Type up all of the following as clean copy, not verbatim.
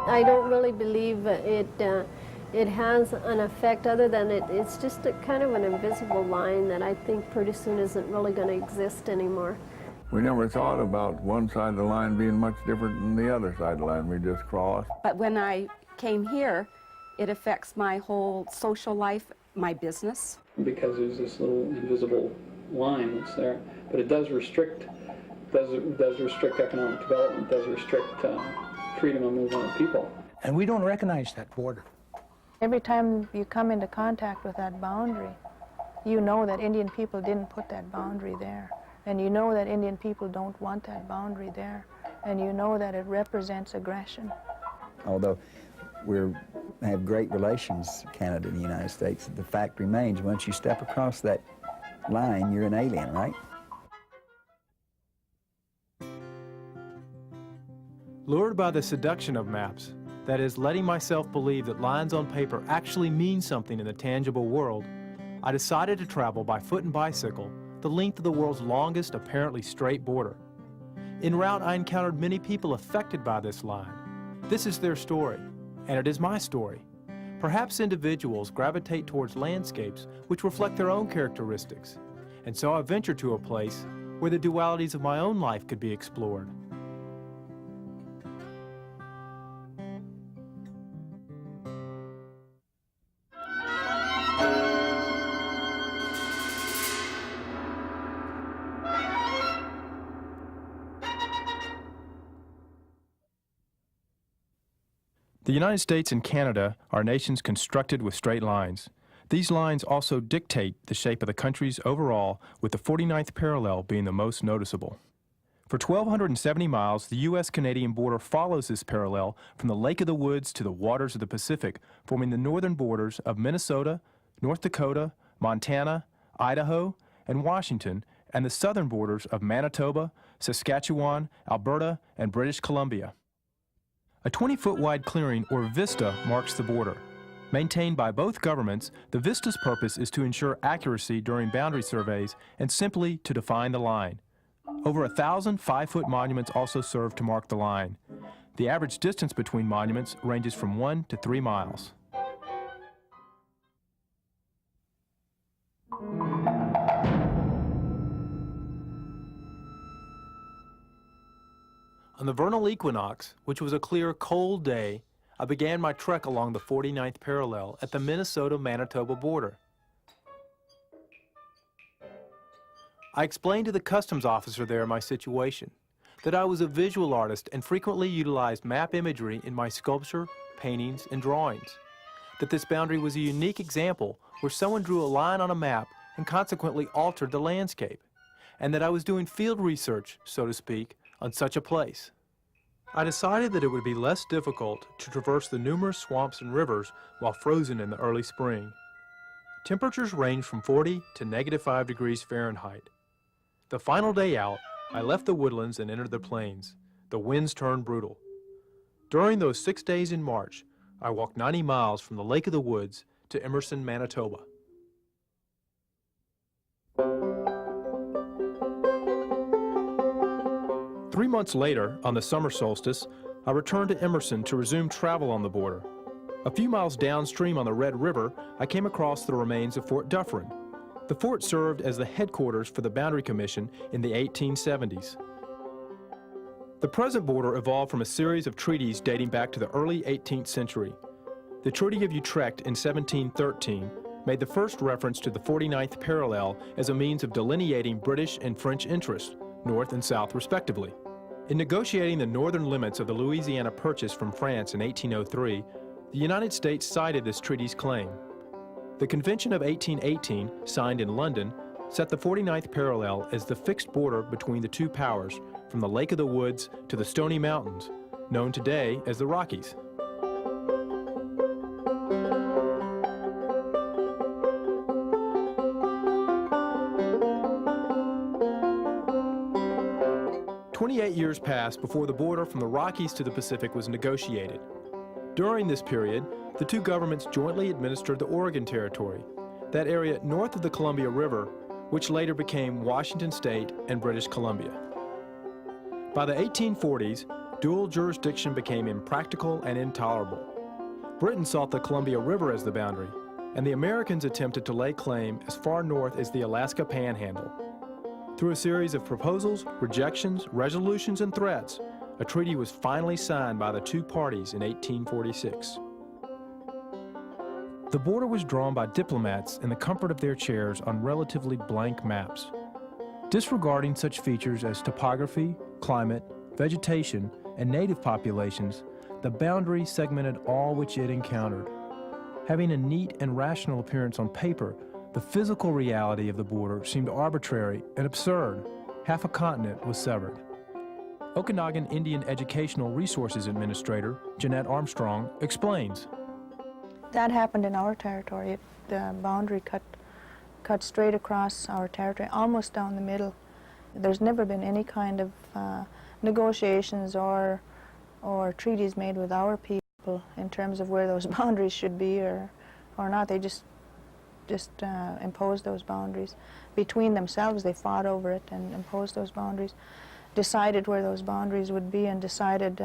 I don't really believe it has an effect other than it's just kind of an invisible line that I think pretty soon isn't really going to exist anymore. We never thought about one side of the line being much different than the other side of the line. We just crossed. But when I came here, it affects my whole social life, my business. Because there's this little invisible line that's there, but it does restrict economic development, does restrict freedom of movement of people. And we don't recognize that border. Every time you come into contact with that boundary, you know that Indian people didn't put that boundary there. And you know that Indian people don't want that boundary there. And you know that it represents aggression. Although we have great relations, Canada and the United States, the fact remains, once you step across that line, you're an alien, right? Lured by the seduction of maps, that is, letting myself believe that lines on paper actually mean something in the tangible world, I decided to travel by foot and bicycle the length of the world's longest apparently straight border. En route, I encountered many people affected by this line. This is their story, and it is my story. Perhaps individuals gravitate towards landscapes which reflect their own characteristics, and so I ventured to a place where the dualities of my own life could be explored. The United States and Canada are nations constructed with straight lines. These lines also dictate the shape of the countries overall, with the 49th parallel being the most noticeable. For 1,270 miles, the U.S.-Canadian border follows this parallel from the Lake of the Woods to the waters of the Pacific, forming the northern borders of Minnesota, North Dakota, Montana, Idaho, and Washington, and the southern borders of Manitoba, Saskatchewan, Alberta, and British Columbia. A 20-foot wide clearing, or vista, marks the border. Maintained by both governments, the vista's purpose is to ensure accuracy during boundary surveys and simply to define the line. Over 1,000 5-foot monuments also serve to mark the line. The average distance between monuments ranges from 1 to 3 miles. On the vernal equinox, which was a clear, cold day, I began my trek along the 49th parallel at the Minnesota-Manitoba border. I explained to the customs officer there my situation, that I was a visual artist and frequently utilized map imagery in my sculpture, paintings, and drawings, that this boundary was a unique example where someone drew a line on a map and consequently altered the landscape, and that I was doing field research, so to speak, on such a place. I decided that it would be less difficult to traverse the numerous swamps and rivers while frozen in the early spring. Temperatures range from 40 to -5 degrees Fahrenheit. The final day out, I left the woodlands and entered the plains. The winds turned brutal. During those 6 days in March, I walked 90 miles from the Lake of the Woods to Emerson, Manitoba. Three months later, on the summer solstice, I returned to Emerson to resume travel on the border. A few miles downstream on the Red River, I came across the remains of Fort Dufferin. The fort served as the headquarters for the Boundary Commission in the 1870s. The present border evolved from a series of treaties dating back to the early 18th century. The Treaty of Utrecht in 1713 made the first reference to the 49th parallel as a means of delineating British and French interests, north and south respectively. In negotiating the northern limits of the Louisiana Purchase from France in 1803, the United States cited this treaty's claim. The Convention of 1818, signed in London, set the 49th parallel as the fixed border between the two powers, from the Lake of the Woods to the Stony Mountains, known today as the Rockies. "28 years passed before the border from the Rockies to the Pacific was negotiated. During this period, the two governments jointly administered the Oregon Territory, that area north of the Columbia River, which later became Washington State and British Columbia. By the 1840s, dual jurisdiction became impractical and intolerable. Britain sought the Columbia River as the boundary, and the Americans attempted to lay claim as far north as the Alaska Panhandle. Through a series of proposals, rejections, resolutions, and threats, a treaty was finally signed by the two parties in 1846. The border was drawn by diplomats in the comfort of their chairs on relatively blank maps. Disregarding such features as topography, climate, vegetation, and native populations, the boundary segmented all which it encountered. Having a neat and rational appearance on paper, the physical reality of the border seemed arbitrary and absurd. Half a continent was severed. Okanagan Indian Educational Resources Administrator Jeanette Armstrong explains. That happened in our territory. The boundary cut straight across our territory, almost down the middle. There's never been any kind of negotiations or treaties made with our people in terms of where those boundaries should be or not. They just imposed those boundaries. Between themselves, they fought over it and imposed those boundaries, decided where those boundaries would be, and decided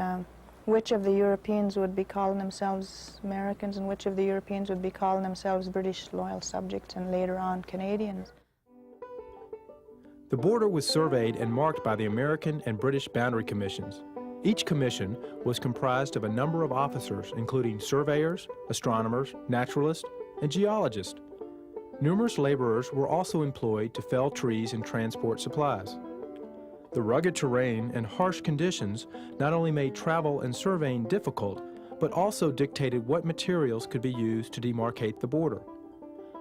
which of the Europeans would be calling themselves Americans and which of the Europeans would be calling themselves British loyal subjects and later on Canadians. The border was surveyed and marked by the American and British boundary commissions. Each commission was comprised of a number of officers, including surveyors, astronomers, naturalists, and geologists. Numerous laborers were also employed to fell trees and transport supplies. The rugged terrain and harsh conditions not only made travel and surveying difficult, but also dictated what materials could be used to demarcate the border.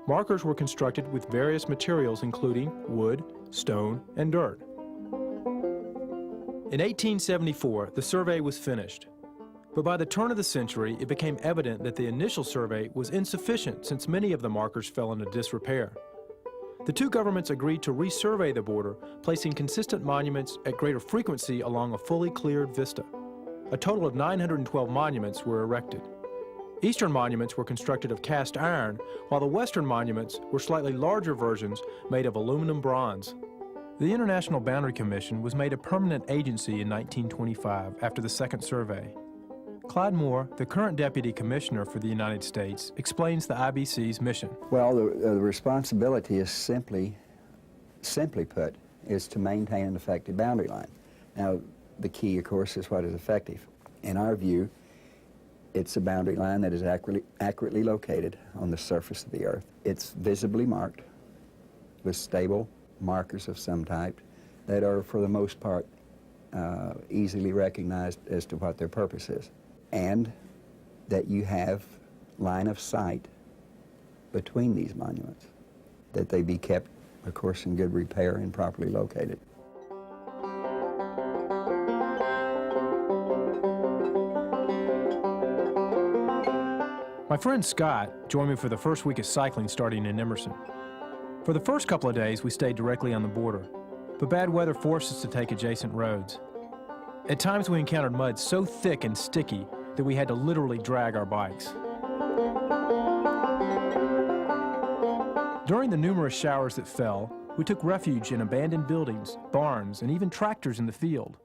Markers were constructed with various materials including wood, stone, and dirt. In 1874, the survey was finished. But by the turn of the century, it became evident that the initial survey was insufficient since many of the markers fell into disrepair. The two governments agreed to resurvey the border, placing consistent monuments at greater frequency along a fully cleared vista. A total of 912 monuments were erected. Eastern monuments were constructed of cast iron, while the western monuments were slightly larger versions made of aluminum bronze. The International Boundary Commission was made a permanent agency in 1925 after the second survey. Clyde Moore, the current Deputy Commissioner for the United States, explains the IBC's mission. Well, the responsibility is simply put, is to maintain an effective boundary line. Now, the key, of course, is what is effective. In our view, it's a boundary line that is accurately located on the surface of the earth. It's visibly marked with stable markers of some type that are, for the most part, easily recognized as to what their purpose is. And that you have line of sight between these monuments, that they be kept, of course, in good repair and properly located. My friend Scott joined me for the first week of cycling starting in Emerson. For the first couple of days, we stayed directly on the border, but bad weather forced us to take adjacent roads. At times, we encountered mud so thick and sticky that we had to literally drag our bikes. During the numerous showers that fell, we took refuge in abandoned buildings, barns, and even tractors in the field.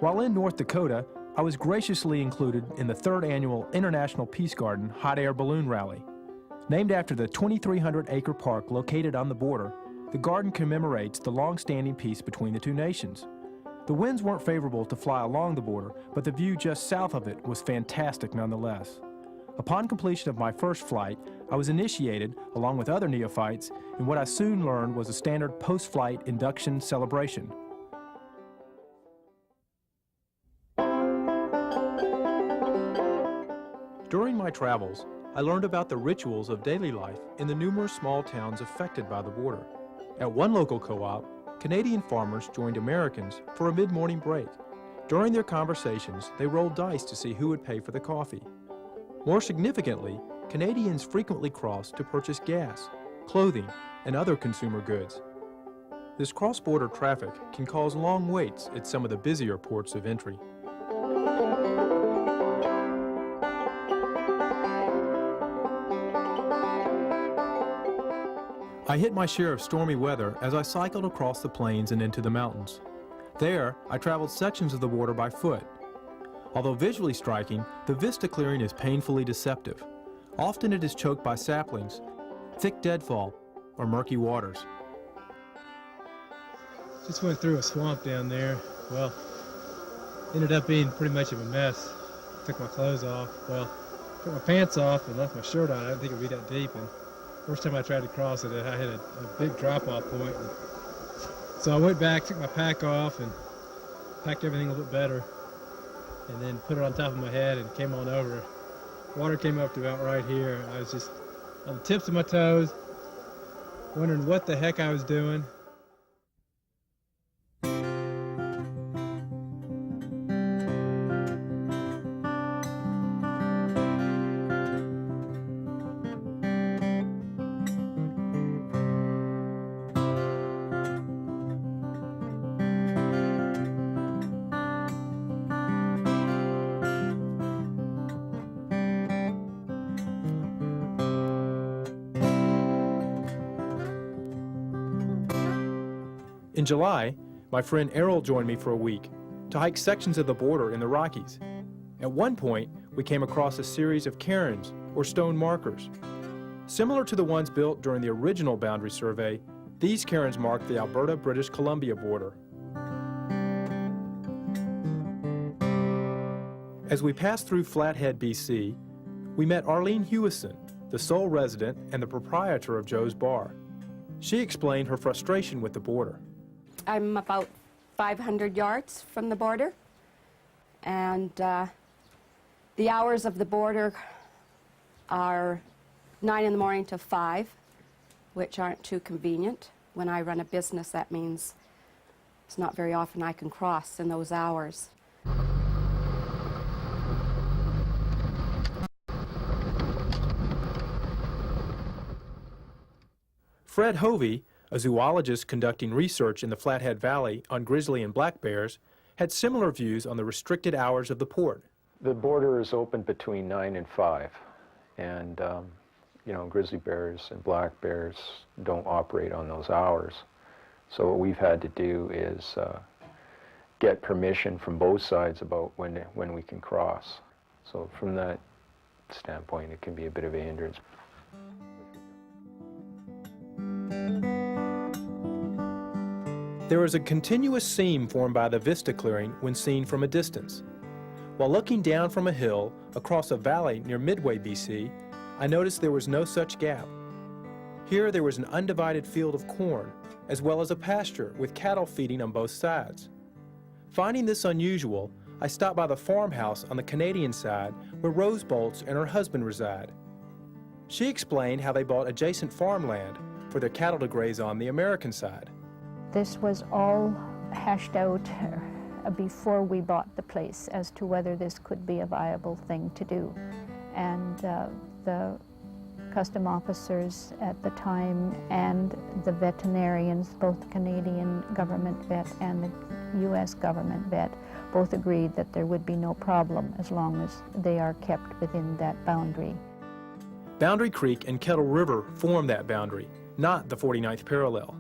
While in North Dakota, I was graciously included in the 3rd annual International Peace Garden Hot Air Balloon Rally. Named after the 2,300-acre park located on the border, the garden commemorates the long-standing peace between the two nations. The winds weren't favorable to fly along the border, but the view just south of it was fantastic nonetheless. Upon completion of my first flight, I was initiated, along with other neophytes, in what I soon learned was a standard post-flight induction celebration. During my travels, I learned about the rituals of daily life in the numerous small towns affected by the border. At one local co-op, Canadian farmers joined Americans for a mid-morning break. During their conversations, they rolled dice to see who would pay for the coffee. More significantly, Canadians frequently crossed to purchase gas, clothing, and other consumer goods. This cross-border traffic can cause long waits at some of the busier ports of entry. I hit my share of stormy weather as I cycled across the plains and into the mountains. There, I traveled sections of the border by foot. Although visually striking, the vista clearing is painfully deceptive. Often it is choked by saplings, thick deadfall, or murky waters. Just went through a swamp down there. Well, ended up being pretty much of a mess. Took my clothes off. Well, took my pants off and left my shirt on. I didn't think it would be that deep. And first time I tried to cross it, I hit a big drop-off point. And so I went back, took my pack off, and packed everything a little bit better. And then put it on top of my head and came on over. Water came up to about right here. I was just on the tips of my toes, wondering what the heck I was doing. In July, my friend Errol joined me for a week to hike sections of the border in the Rockies. At one point, we came across a series of cairns, or stone markers. Similar to the ones built during the original boundary survey, these cairns mark the Alberta-British Columbia border. As we passed through Flathead, BC, we met Arlene Hewison, the sole resident and the proprietor of Joe's Bar. She explained her frustration with the border. I'm about 500 yards from the border, and the hours of the border are 9 in the morning to 5, which aren't too convenient. When I run a business, that means it's not very often I can cross in those hours. Fred Hovey, a zoologist conducting research in the Flathead Valley on grizzly and black bears, had similar views on the restricted hours of the port. The border is open between 9 and 5, and you know, grizzly bears and black bears don't operate on those hours. So what we've had to do is get permission from both sides about when we can cross. So from that standpoint, it can be a bit of a hindrance. There is a continuous seam formed by the vista clearing when seen from a distance. While looking down from a hill across a valley near Midway, BC, I noticed there was no such gap. Here there was an undivided field of corn, as well as a pasture with cattle feeding on both sides. Finding this unusual, I stopped by the farmhouse on the Canadian side where Rose Bolts and her husband reside. She explained how they bought adjacent farmland for their cattle to graze on the American side. This was all hashed out before we bought the place as to whether this could be a viable thing to do. And the custom officers at the time and the veterinarians, both the Canadian government vet and the U.S. government vet, both agreed that there would be no problem as long as they are kept within that boundary. Boundary Creek and Kettle River form that boundary, not the 49th parallel.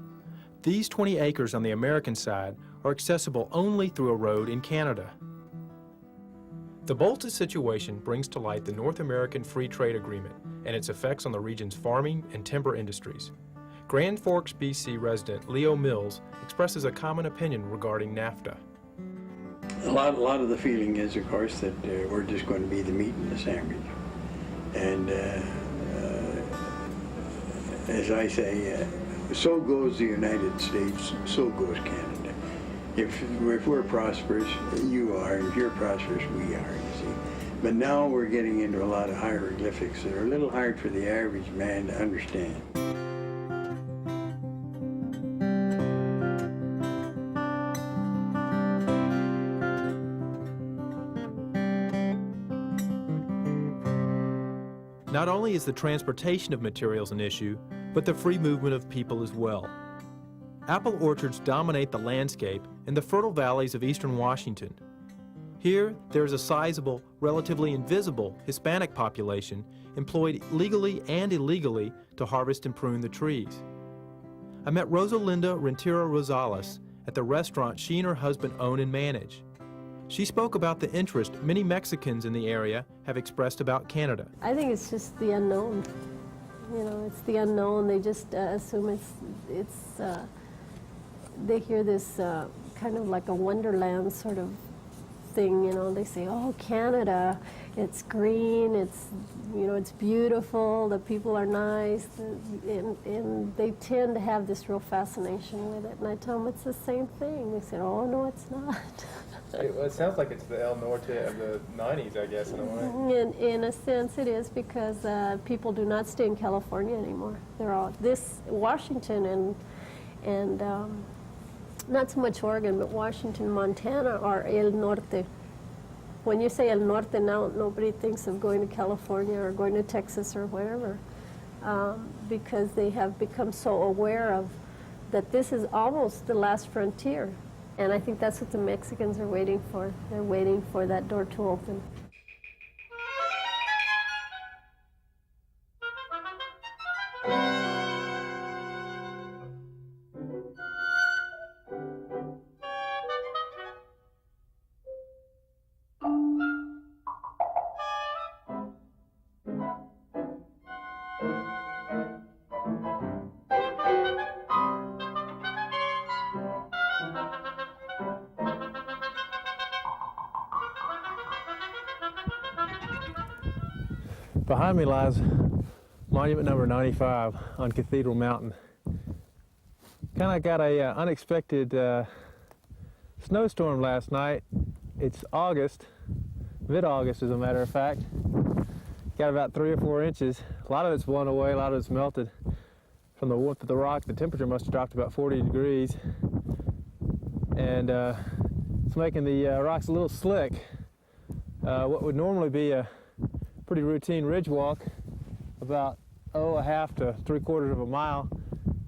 These 20 acres on the American side are accessible only through a road in Canada. The Bolts situation brings to light the North American Free Trade Agreement and its effects on the region's farming and timber industries. Grand Forks, BC resident Leo Mills expresses a common opinion regarding NAFTA. A lot of the feeling is, of course, that we're just going to be the meat in the sandwich. And as I say, so goes the United States, so goes Canada. If we're prosperous, you are. If you're prosperous, we are, you see. But now we're getting into a lot of hieroglyphics that are a little hard for the average man to understand. Not only is the transportation of materials an issue, but the free movement of people as well. Apple orchards dominate the landscape in the fertile valleys of eastern Washington. Here, there is a sizable, relatively invisible Hispanic population employed legally and illegally to harvest and prune the trees. I met Rosalinda Rentero Rosales at the restaurant she and her husband own and manage. She spoke about the interest many Mexicans in the area have expressed about Canada. I think it's just the unknown. You know, it's the unknown. They just assume they hear this kind of like a wonderland sort of thing, you know. They say, oh, Canada, it's green, it's, you know, it's beautiful, the people are nice, and they tend to have this real fascination with it. And I tell them it's the same thing. They say, oh, no, it's not. It sounds like it's the El Norte of the 90s, I guess, in a way. In a sense, it is, because people do not stay in California anymore. They're all Washington and not so much Oregon, but Washington, Montana are El Norte. When you say El Norte now, nobody thinks of going to California or going to Texas or wherever, because they have become so aware of that this is almost the last frontier. And I think that's what the Mexicans are waiting for. They're waiting for that door to open. Behind me lies monument number 95 on Cathedral Mountain. Kind of got a unexpected snowstorm last night. It's August, mid-August as a matter of fact. Got about 3 or 4 inches. A lot of it's blown away, a lot of it's melted. From the warmth of the rock, the temperature must have dropped about 40 degrees. And it's making the rocks a little slick. What would normally be a pretty routine ridge walk, about a half to 3/4 of a mile,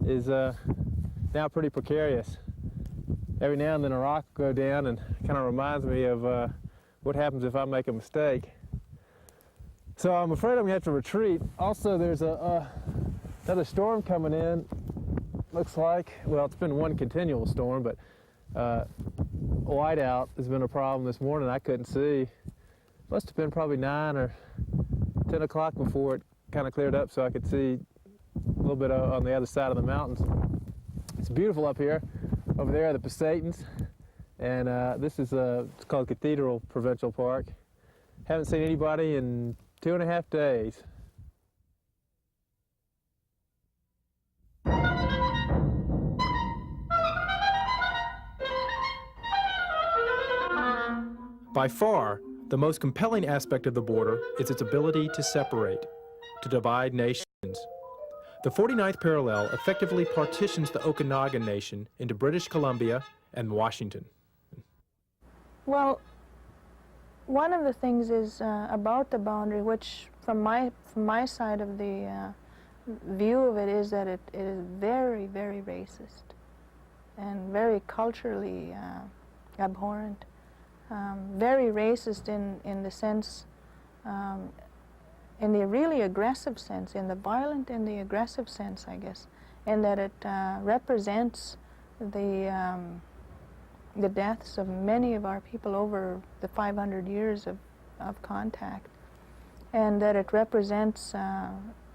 is now pretty precarious. Every now and then a rock will go down and kind of reminds me of what happens if I make a mistake. So I'm afraid I'm going to have to retreat. Also, there's another storm coming in. Looks like, well, it's been one continual storm, but whiteout has been a problem this morning. I couldn't see. Must have been probably 9 or 10 o'clock before it kind of cleared up so I could see a little bit on the other side of the mountains. It's beautiful up here. Over there are the Pasaytans, and this is it's called Cathedral Provincial Park. Haven't seen anybody in 2.5 days. By far, the most compelling aspect of the border is its ability to separate, to divide nations. The 49th parallel effectively partitions the Okanagan Nation into British Columbia and Washington. Well, one of the things is about the boundary, which from my side of the view of it is that it is very, very racist and very culturally abhorrent. Very racist in the sense, in the really aggressive sense, in the violent and the aggressive sense, I guess, in that it represents the deaths of many of our people over the 500 years of contact, and that it represents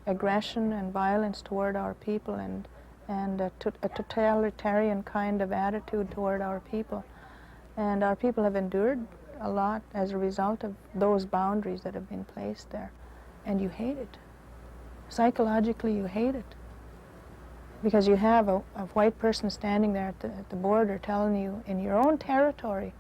aggression and violence toward our people and a totalitarian kind of attitude toward our people. And our people have endured a lot as a result of those boundaries that have been placed there. And you hate it. Psychologically, you hate it. Because you have a white person standing there at the border telling you, in your own territory,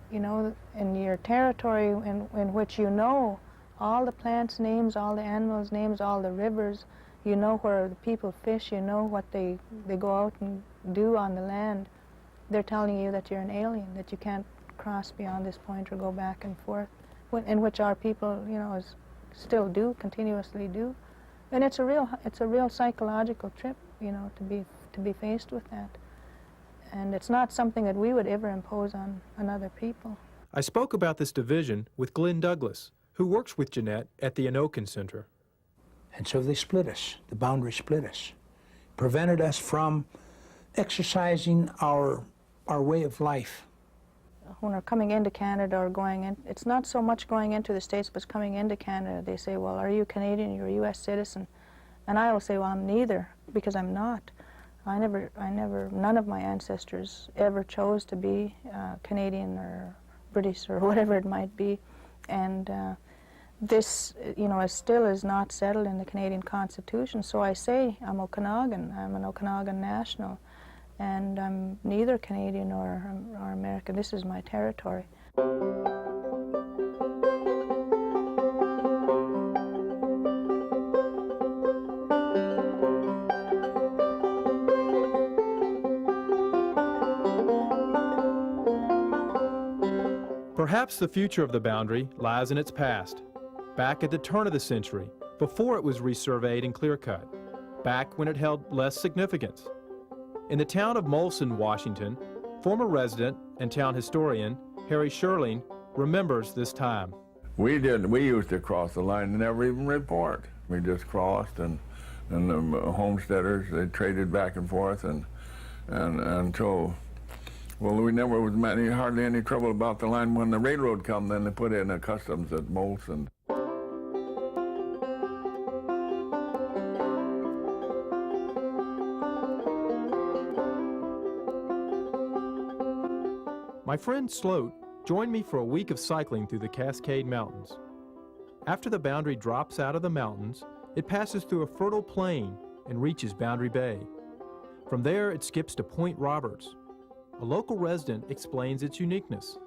you know, in your territory in which you know all the plants' names, all the animals' names, all the rivers, you know where the people fish, you know what they go out and do on the land. They're telling you that you're an alien, that you can't cross beyond this point or go back and forth, in which our people, you know, still do, continuously do. And it's a real psychological trip, you know, to be faced with that. And it's not something that we would ever impose on other people. I spoke about this division with Glenn Douglas, who works with Jeanette at the Anoken Center. And so they split us. The boundary split us. prevented us from exercising our way of life. When we're coming into Canada or going in, it's not so much going into the States, but coming into Canada. They say, well, are you Canadian? You're a U.S. citizen. And I will say, well, I'm neither, because I'm not. None of my ancestors ever chose to be Canadian or British or whatever it might be. And this, you know, still is not settled in the Canadian Constitution. So I say I'm Okanagan. I'm an Okanagan national. And I'm neither Canadian or American. This is my territory. Perhaps the future of the boundary lies in its past, back at the turn of the century, before it was resurveyed and clear-cut, back when it held less significance. In the town of Molson, Washington, former resident and town historian Harry Sherling remembers this time. We used to cross the line and never even report. We just crossed, and the homesteaders, they traded back and forth, and until, well, we never was hardly any trouble about the line. When the railroad come, then they put in a customs at Molson. My friend Sloat joined me for a week of cycling through the Cascade Mountains. After the boundary drops out of the mountains, it passes through a fertile plain and reaches Boundary Bay. From there, it skips to Point Roberts. A local resident explains its uniqueness.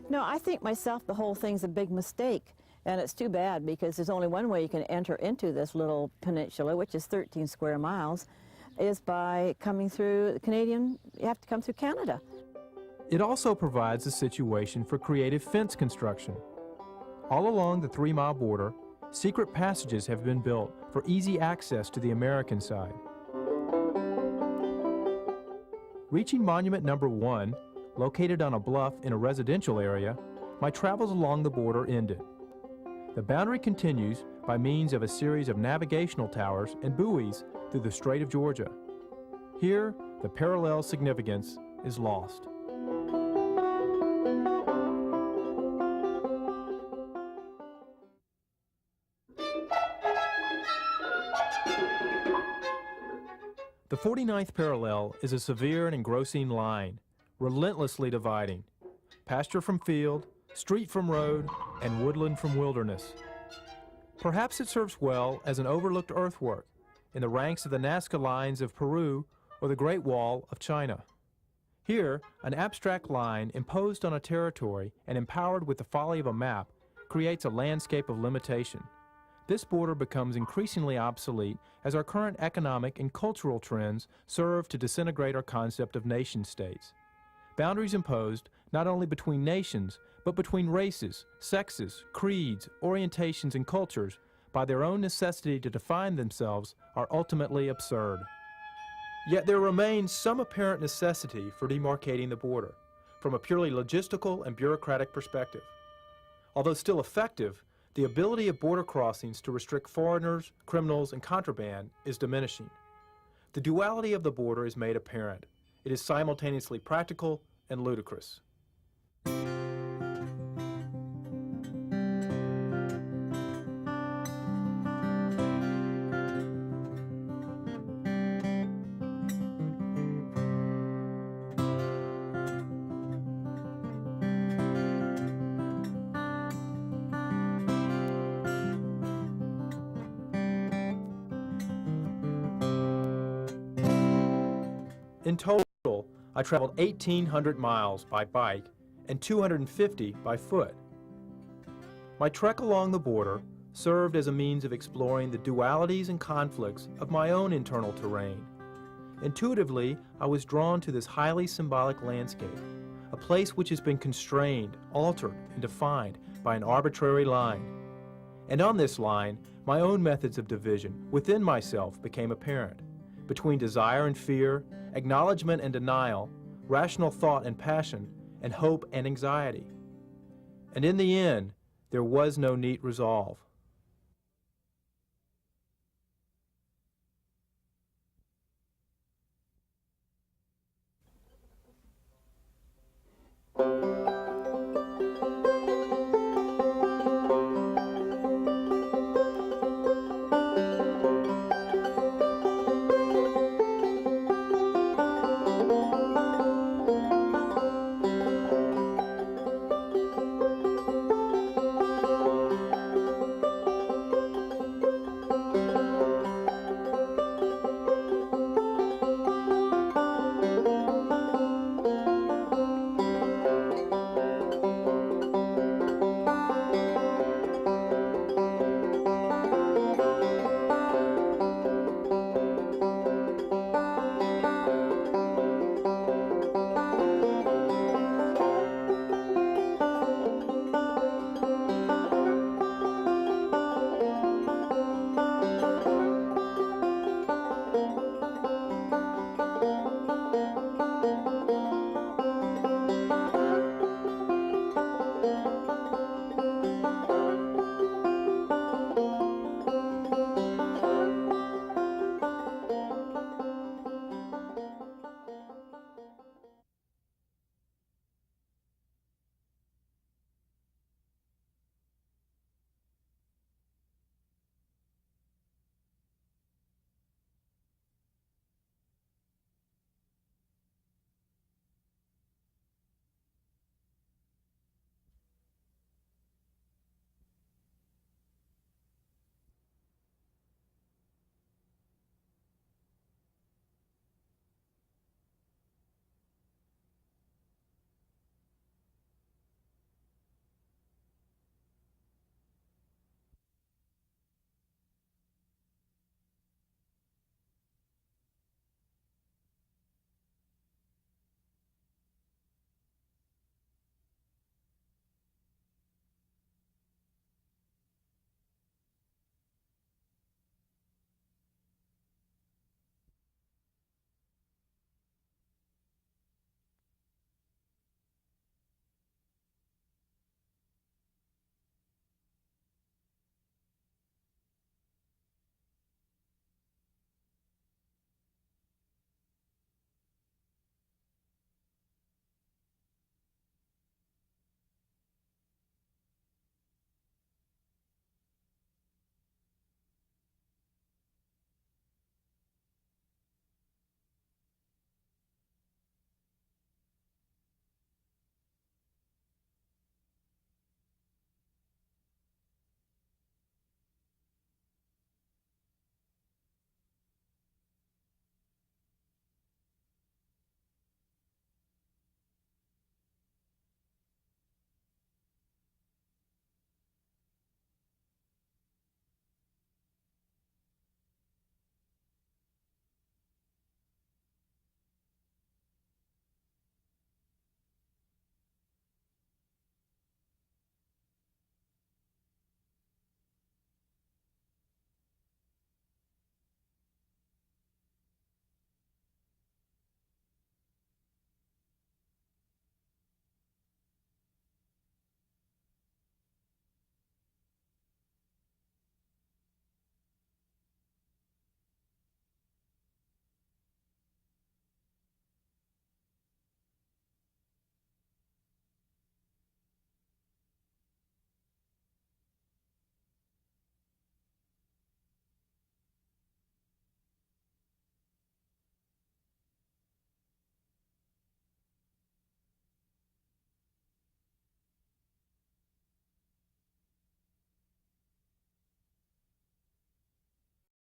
No, I think myself the whole thing's a big mistake, and it's too bad because there's only one way you can enter into this little peninsula, which is 13 square miles, is by coming through the Canadian, you have to come through Canada. It also provides a situation for creative fence construction. All along the 3-mile border, secret passages have been built for easy access to the American side. Reaching Monument Number 1, located on a bluff in a residential area, my travels along the border ended. The boundary continues by means of a series of navigational towers and buoys through the Strait of Georgia. Here, the parallel significance is lost. The 49th parallel is a severe and engrossing line, relentlessly dividing pasture from field, street from road, and woodland from wilderness. Perhaps it serves well as an overlooked earthwork in the ranks of the Nazca lines of Peru or the Great Wall of China. Here, an abstract line imposed on a territory and empowered with the folly of a map creates a landscape of limitation. This border becomes increasingly obsolete as our current economic and cultural trends serve to disintegrate our concept of nation-states. Boundaries imposed not only between nations, but between races, sexes, creeds, orientations, and cultures by their own necessity to define themselves are ultimately absurd. Yet there remains some apparent necessity for demarcating the border from a purely logistical and bureaucratic perspective. Although still effective, the ability of border crossings to restrict foreigners, criminals, and contraband is diminishing. The duality of the border is made apparent. It is simultaneously practical and ludicrous. In total, I traveled 1,800 miles by bike and 250 by foot. My trek along the border served as a means of exploring the dualities and conflicts of my own internal terrain. Intuitively, I was drawn to this highly symbolic landscape, a place which has been constrained, altered, and defined by an arbitrary line. And on this line, my own methods of division within myself became apparent, between desire and fear, acknowledgement and denial, rational thought and passion, and hope and anxiety. And in the end, there was no neat resolve.